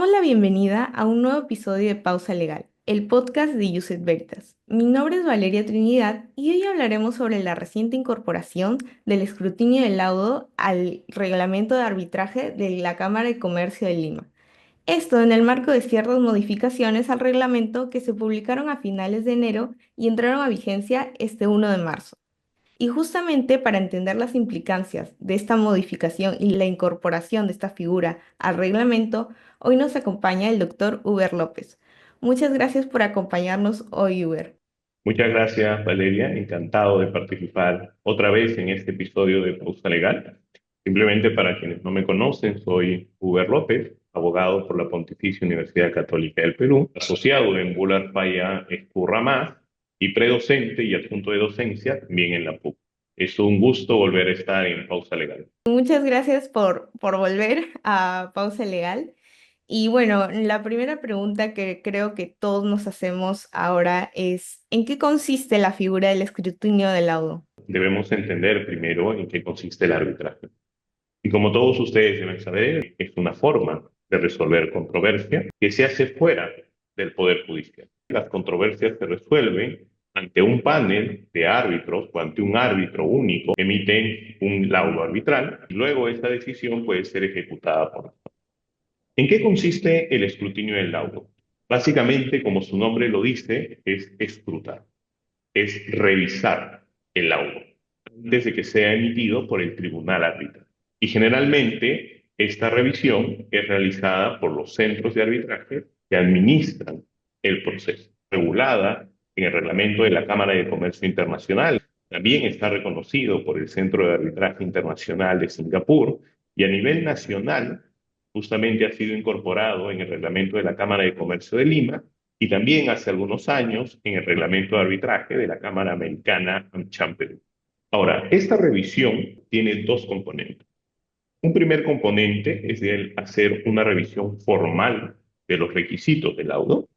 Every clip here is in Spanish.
damos la bienvenida a un nuevo episodio de Pausa Legal, el podcast de Iusset Veritas. Mi nombre es Valeria Trinidad y hoy hablaremos sobre la reciente incorporación del escrutinio del laudo al reglamento de arbitraje de la Cámara de Comercio de Lima. Esto en el marco de ciertas modificaciones al reglamento que se publicaron a finales de enero y entraron a vigencia este 1 de marzo. Y justamente para entender las implicancias de esta modificación y la incorporación de esta figura al reglamento, hoy nos acompaña el doctor Uber López. Muchas gracias por acompañarnos hoy, Uber. Muchas gracias, Valeria. Encantado de participar otra vez en este episodio de Pausa Legal. Simplemente para quienes no me conocen, soy Uber López, abogado por la Pontificia Universidad Católica del Perú, asociado en Bular Falla Escurra Más y predocente y adjunto de docencia también en la PUC. Es un gusto volver a estar en Pausa Legal. Muchas gracias por volver a Pausa Legal. Y bueno, la primera pregunta que creo que todos nos hacemos ahora es, ¿en qué consiste la figura del escrutinio del laudo? Debemos entender primero en qué consiste el arbitraje. Y como todos ustedes deben saber, es una forma de resolver controversia que se hace fuera del Poder Judicial. Las controversias se resuelven ante un panel de árbitros o ante un árbitro único, emiten un laudo arbitral y luego esta decisión puede ser ejecutada por la Corte. ¿En qué consiste el escrutinio del laudo? Básicamente, como su nombre lo dice, es escrutar, es revisar el laudo antes de que sea emitido por el tribunal arbitral. Y generalmente esta revisión es realizada por los centros de arbitraje que administran el proceso, regulada en el reglamento de la Cámara de Comercio Internacional. También está reconocido por el Centro de Arbitraje Internacional de Singapur y a nivel nacional justamente ha sido incorporado en el reglamento de la Cámara de Comercio de Lima y también hace algunos años en el reglamento de arbitraje de la Cámara Americana AmCham Perú. Ahora, esta revisión tiene dos componentes. Un primer componente es el hacer una revisión formal de los requisitos del laudo,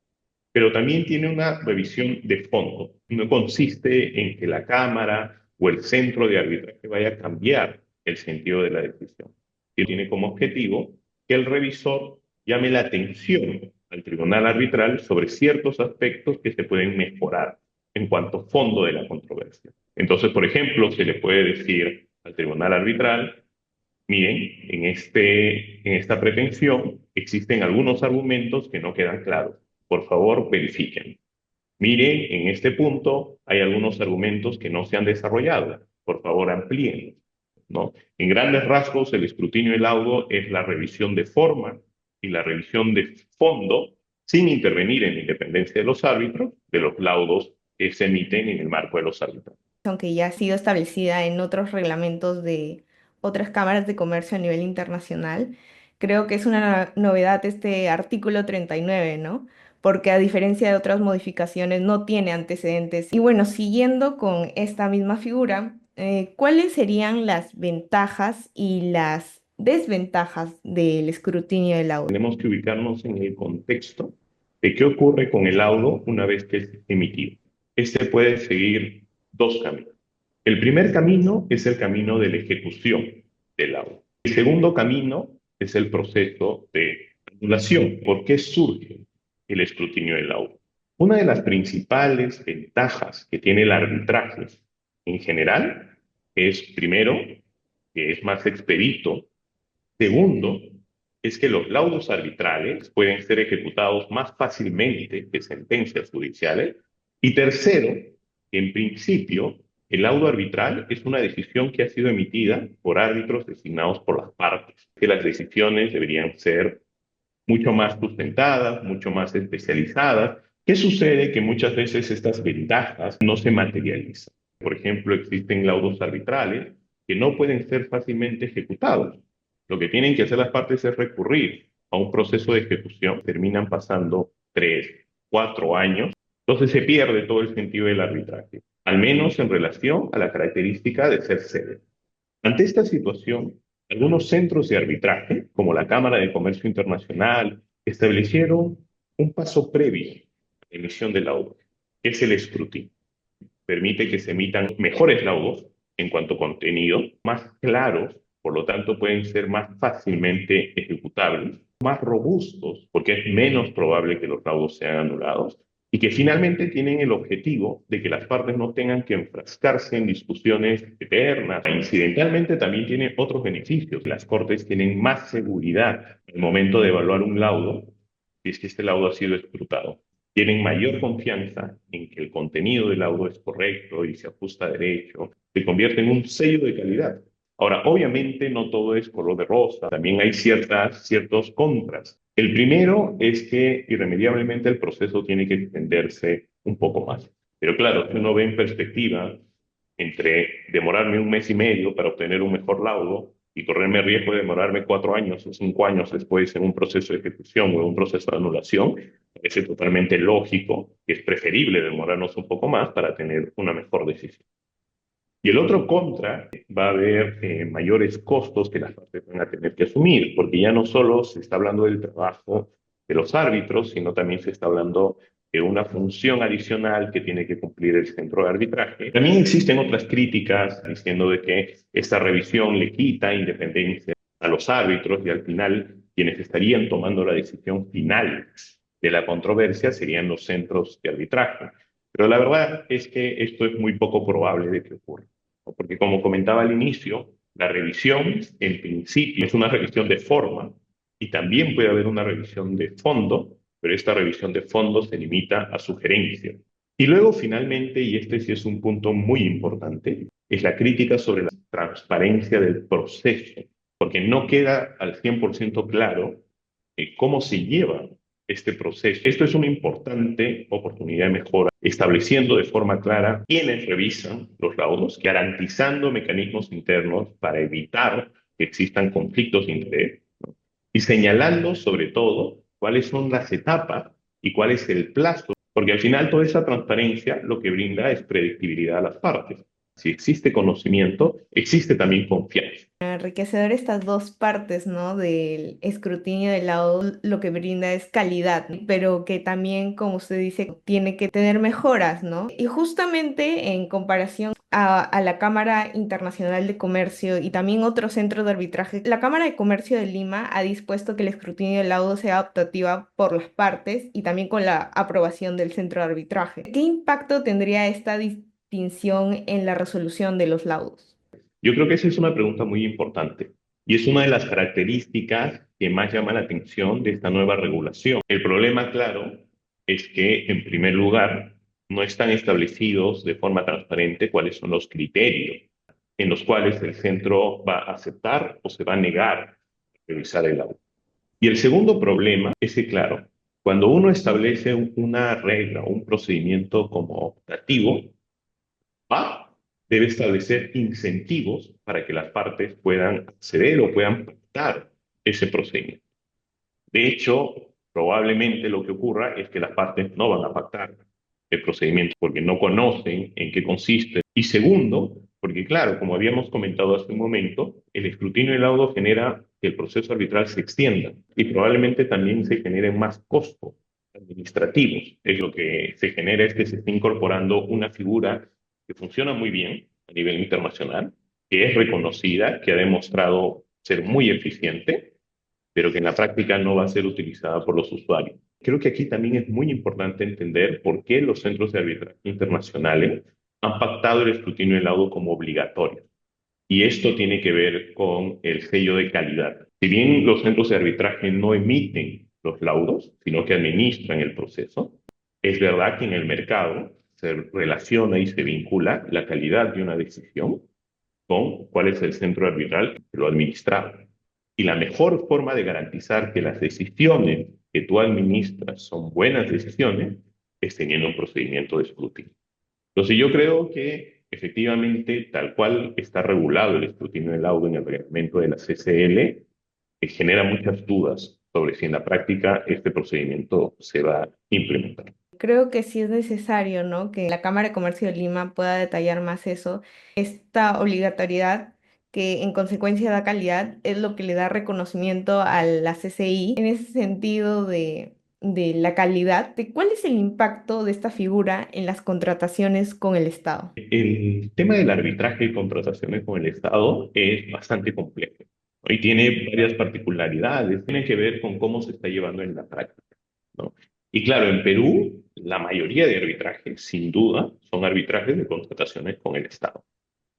pero también tiene una revisión de fondo. No consiste en que la Cámara o el centro de arbitraje vaya a cambiar el sentido de la decisión. Tiene como objetivo que el revisor llame la atención al tribunal arbitral sobre ciertos aspectos que se pueden mejorar en cuanto a fondo de la controversia. Entonces, por ejemplo, se le puede decir al tribunal arbitral: miren, en esta pretensión existen algunos argumentos que no quedan claros. Por favor, verifiquen. Miren, en este punto hay algunos argumentos que no se han desarrollado. Por favor, amplíenlos, ¿no? En grandes rasgos, el escrutinio del laudo es la revisión de forma y la revisión de fondo, sin intervenir en la independencia de los árbitros, de los laudos que se emiten en el marco de los árbitros. Aunque ya ha sido establecida en otros reglamentos de otras cámaras de comercio a nivel internacional, creo que es una novedad este artículo 39, ¿no? Porque a diferencia de otras modificaciones no tiene antecedentes. Y bueno, siguiendo con esta misma figura, ¿cuáles serían las ventajas y las desventajas del escrutinio del laudo? Tenemos que ubicarnos en el contexto de qué ocurre con el laudo una vez que es emitido. Este puede seguir dos caminos. El primer camino es el camino de la ejecución del laudo. El segundo camino es el proceso de anulación. ¿Por qué surge el escrutinio del laudo? Una de las principales ventajas que tiene el arbitraje en general es, primero, que es más expedito. Segundo, es que los laudos arbitrales pueden ser ejecutados más fácilmente que sentencias judiciales. Y tercero, que en principio el laudo arbitral es una decisión que ha sido emitida por árbitros designados por las partes, que las decisiones deberían ser mucho más sustentadas, mucho más especializadas. ¿Qué sucede? Que muchas veces estas ventajas no se materializan. Por ejemplo, existen laudos arbitrales que no pueden ser fácilmente ejecutados. Lo que tienen que hacer las partes es recurrir a un proceso de ejecución. Terminan pasando 3, 4 años. Entonces se pierde todo el sentido del arbitraje, al menos en relación a la característica de ser sede. Ante esta situación, algunos centros de arbitraje, como la Cámara de Comercio Internacional, establecieron un paso previo a la emisión del laudo, que es el escrutinio. Permite que se emitan mejores laudos en cuanto a contenido, más claros, por lo tanto pueden ser más fácilmente ejecutables. más robustos, porque es menos probable que los laudos sean anulados, y que finalmente tienen el objetivo de que las partes no tengan que enfrascarse en discusiones eternas. Incidentalmente también tiene otros beneficios. Las cortes tienen más seguridad al momento de evaluar un laudo, si es que este laudo ha sido escrutado. Tienen mayor confianza en que el contenido del laudo es correcto y se ajusta a derecho, se convierte en un sello de calidad. Ahora, obviamente no todo es color de rosa, también hay ciertos contras. El primero es que irremediablemente el proceso tiene que extenderse un poco más. Pero claro, si uno ve en perspectiva entre demorarme un mes y medio para obtener un mejor laudo y correrme el riesgo de demorarme 4 años o 5 años después en un proceso de ejecución o en un proceso de anulación, parece totalmente lógico que es preferible demorarnos un poco más para tener una mejor decisión. Y el otro contra, va a haber mayores costos que las partes van a tener que asumir, porque ya no solo se está hablando del trabajo de los árbitros, sino también se está hablando de una función adicional que tiene que cumplir el centro de arbitraje. También existen otras críticas diciendo de que esta revisión le quita independencia a los árbitros y al final quienes estarían tomando la decisión final de la controversia serían los centros de arbitraje. Pero la verdad es que esto es muy poco probable de que ocurra, ¿no? Porque como comentaba al inicio, la revisión en principio es una revisión de forma y también puede haber una revisión de fondo, pero esta revisión de fondo se limita a sugerencias. Y luego finalmente, y este sí es un punto muy importante, es la crítica sobre la transparencia del proceso, porque no queda al 100% claro cómo se lleva este proceso. Esto es una importante oportunidad de mejora, estableciendo de forma clara quiénes revisan los laudos, garantizando mecanismos internos para evitar que existan conflictos de interés, ¿no? Y señalando sobre todo cuáles son las etapas y cuál es el plazo, porque al final toda esa transparencia lo que brinda es predictibilidad a las partes. Si existe conocimiento, existe también confianza. Enriquecedor estas dos partes, ¿no? Del escrutinio del laudo, lo que brinda es calidad, ¿no? Pero que también, como usted dice, tiene que tener mejoras, ¿no? Y justamente en comparación a la Cámara Internacional de Comercio y también otros centros de arbitraje, la Cámara de Comercio de Lima ha dispuesto que el escrutinio del laudo sea adaptativa por las partes y también con la aprobación del centro de arbitraje. ¿Qué impacto tendría esta distinción en la resolución de los laudos? Yo creo que esa es una pregunta muy importante y es una de las características que más llama la atención de esta nueva regulación. El problema, claro, es que, en primer lugar, no están establecidos de forma transparente cuáles son los criterios en los cuales el centro va a aceptar o se va a negar a revisar el auto. Y el segundo problema es que, claro, cuando uno establece una regla o un procedimiento como optativo, va, debe establecer incentivos para que las partes puedan acceder o puedan pactar ese procedimiento. De hecho, probablemente lo que ocurra es que las partes no van a pactar el procedimiento porque no conocen en qué consiste. Y segundo, porque claro, como habíamos comentado hace un momento, el escrutinio del laudo genera que el proceso arbitral se extienda y probablemente también se generen más costos administrativos. Es lo que se genera es que se está incorporando una figura que funciona muy bien a nivel internacional, que es reconocida, que ha demostrado ser muy eficiente, pero que en la práctica no va a ser utilizada por los usuarios. Creo que aquí también es muy importante entender por qué los centros de arbitraje internacionales han pactado el escrutinio del laudo como obligatorio. Y esto tiene que ver con el sello de calidad. Si bien los centros de arbitraje no emiten los laudos, sino que administran el proceso, es verdad que en el mercado se relaciona y se vincula la calidad de una decisión con cuál es el centro arbitral que lo administra. Y la mejor forma de garantizar que las decisiones que tú administras son buenas decisiones es teniendo un procedimiento de escrutinio. Entonces yo creo que efectivamente, tal cual está regulado el escrutinio del laudo en el reglamento de la CCL, genera muchas dudas sobre si en la práctica este procedimiento se va a implementar. Creo que sí es necesario, ¿no? Que la Cámara de Comercio de Lima pueda detallar más eso. Esta obligatoriedad que en consecuencia da calidad es lo que le da reconocimiento a la CCI. En ese sentido de la calidad, ¿de cuál es el impacto de esta figura en las contrataciones con el Estado? El tema del arbitraje y contrataciones con el Estado es bastante complejo. ¿no? Y tiene varias particularidades, tiene que ver con cómo se está llevando en la práctica, ¿no? Y claro, en Perú, la mayoría de arbitrajes, sin duda, son arbitrajes de contrataciones con el Estado,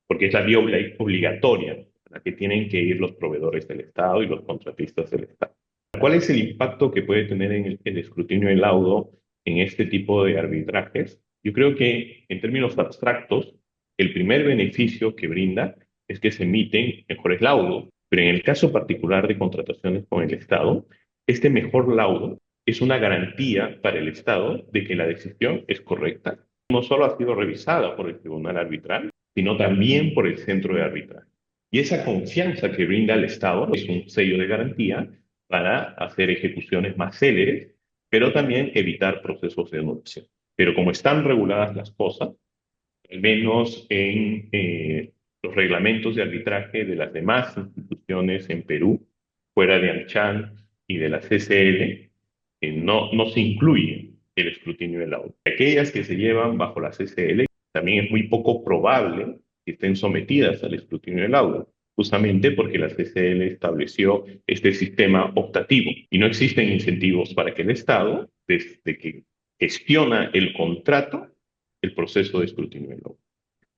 porque es la vía obligatoria a la que tienen que ir los proveedores del Estado y los contratistas del Estado. ¿Cuál es el impacto que puede tener en el escrutinio del laudo en este tipo de arbitrajes? Yo creo que en términos abstractos, el primer beneficio que brinda es que se emiten mejores laudos, pero en el caso particular de contrataciones con el Estado, este mejor laudo es una garantía para el Estado de que la decisión es correcta. No solo ha sido revisada por el tribunal arbitral, sino también por el centro de arbitraje. Y esa confianza que brinda el Estado es un sello de garantía para hacer ejecuciones más céleres, pero también evitar procesos de anulación. Pero como están reguladas las cosas, al menos en los reglamentos de arbitraje de las demás instituciones en Perú, fuera de AmCham y de la CCL, no se incluye el escrutinio del laudo. Aquellas que se llevan bajo la CCL, también es muy poco probable que estén sometidas al escrutinio del laudo, justamente porque la CCL estableció este sistema optativo y no existen incentivos para que el Estado, desde que gestiona el contrato, el proceso de escrutinio del laudo.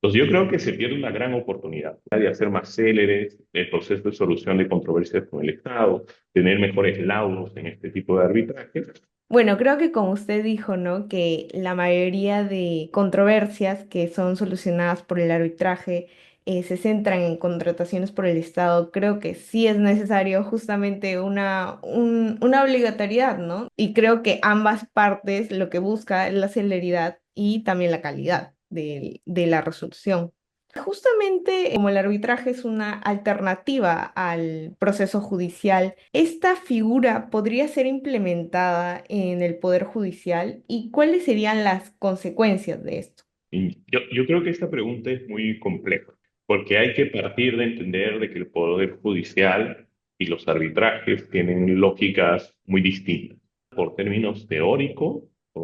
Entonces yo creo que se pierde una gran oportunidad de hacer más céleres el proceso de solución de controversias con el Estado, tener mejores laudos en este tipo de arbitraje. Bueno, creo que como usted dijo, ¿no? Que la mayoría de controversias que son solucionadas por el arbitraje se centran en contrataciones por el Estado. Creo que sí es necesario justamente una obligatoriedad, ¿no? Y creo que ambas partes lo que busca es la celeridad y también la calidad de la resolución. Justamente como el arbitraje es una alternativa al proceso judicial, ¿esta figura podría ser implementada en el Poder Judicial y cuáles serían las consecuencias de esto? Y yo creo que esta pregunta es muy compleja, porque hay que partir de entender de que el Poder Judicial y los arbitrajes tienen lógicas muy distintas por términos teóricos,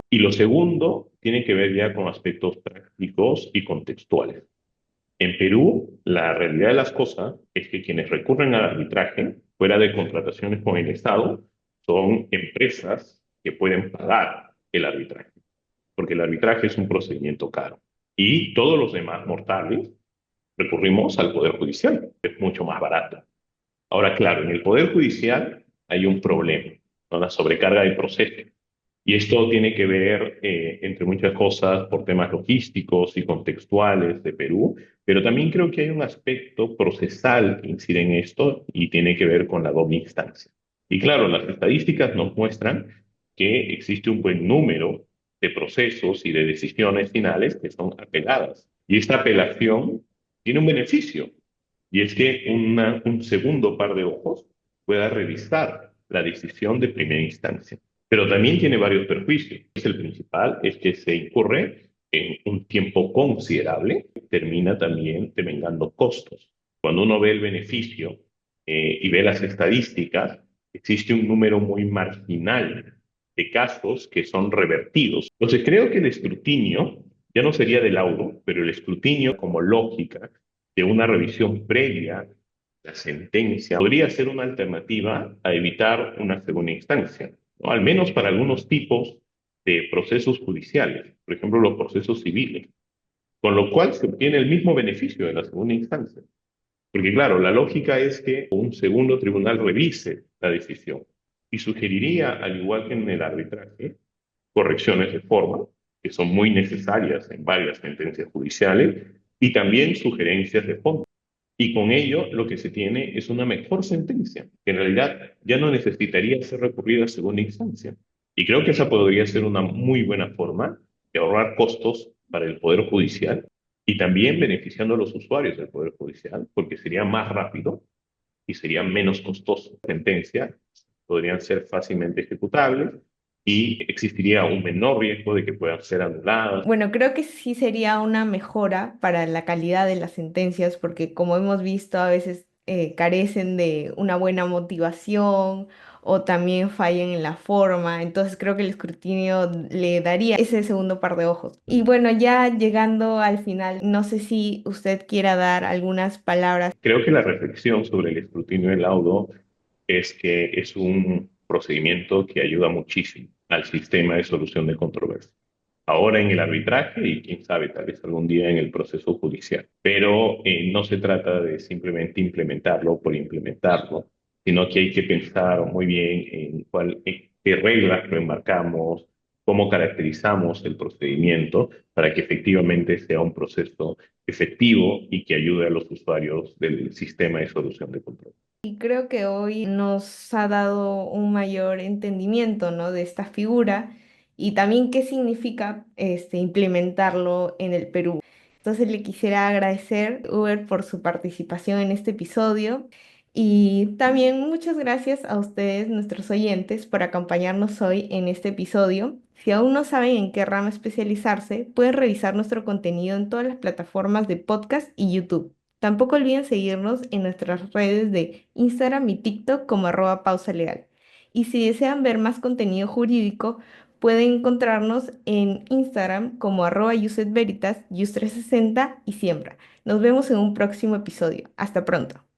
y lo segundo tiene que ver ya con aspectos prácticos y contextuales. En Perú, la realidad de las cosas es que quienes recurren al arbitraje, fuera de contrataciones con el Estado, son empresas que pueden pagar el arbitraje, porque el arbitraje es un procedimiento caro. Y todos los demás mortales recurrimos al Poder Judicial, que es mucho más barato. Ahora, claro, en el Poder Judicial hay un problema, ¿no? La sobrecarga del proceso. Y esto tiene que ver, entre muchas cosas, por temas logísticos y contextuales de Perú, pero también creo que hay un aspecto procesal que incide en esto y tiene que ver con la doble instancia. Y claro, las estadísticas nos muestran que existe un buen número de procesos y de decisiones finales que son apeladas. Y esta apelación tiene un beneficio, y es que un segundo par de ojos pueda revisar la decisión de primera instancia. Pero también tiene varios perjuicios. El principal es que se incurre en un tiempo considerable, termina también devengando costos. Cuando uno ve el beneficio y ve las estadísticas, existe un número muy marginal de casos que son revertidos. Entonces creo que el escrutinio ya no sería del laudo, pero el escrutinio como lógica de una revisión previa, la sentencia, podría ser una alternativa a evitar una segunda instancia, ¿no? Al menos para algunos tipos de procesos judiciales, por ejemplo, los procesos civiles, con lo cual se obtiene el mismo beneficio de la segunda instancia. Porque claro, la lógica es que un segundo tribunal revise la decisión y sugeriría, al igual que en el arbitraje, correcciones de forma, que son muy necesarias en varias sentencias judiciales, y también sugerencias de fondo. Y con ello lo que se tiene es una mejor sentencia, que en realidad ya no necesitaría ser recurrida a segunda instancia. Y creo que esa podría ser una muy buena forma de ahorrar costos para el Poder Judicial y también beneficiando a los usuarios del Poder Judicial, porque sería más rápido y sería menos costoso. Sentencias podrían ser fácilmente ejecutables y existiría un menor riesgo de que puedan ser anuladas. Bueno, creo que sí sería una mejora para la calidad de las sentencias, porque como hemos visto, a veces carecen de una buena motivación o también fallen en la forma. Entonces creo que el escrutinio le daría ese segundo par de ojos. Y bueno, ya llegando al final, no sé si usted quiera dar algunas palabras. Creo que la reflexión sobre el escrutinio del laudo es que es un procedimiento que ayuda muchísimo al sistema de solución de controversias. Ahora en el arbitraje y quién sabe, tal vez algún día en el proceso judicial. Pero no se trata de simplemente implementarlo por implementarlo, sino que hay que pensar muy bien en qué reglas lo enmarcamos, cómo caracterizamos el procedimiento para que efectivamente sea un proceso efectivo y que ayude a los usuarios del sistema de solución de control. Y creo que hoy nos ha dado un mayor entendimiento, ¿no? De esta figura y también qué significa implementarlo en el Perú. Entonces le quisiera agradecer, Uber, por su participación en este episodio y también muchas gracias a ustedes, nuestros oyentes, por acompañarnos hoy en este episodio. Si aún no saben en qué rama especializarse, pueden revisar nuestro contenido en todas las plataformas de podcast y YouTube. Tampoco olviden seguirnos en nuestras redes de Instagram y TikTok como @pausa legal. Y si desean ver más contenido jurídico, pueden encontrarnos en Instagram como @YouSedVeritas, Yus360 y Siembra. Nos vemos en un próximo episodio. Hasta pronto.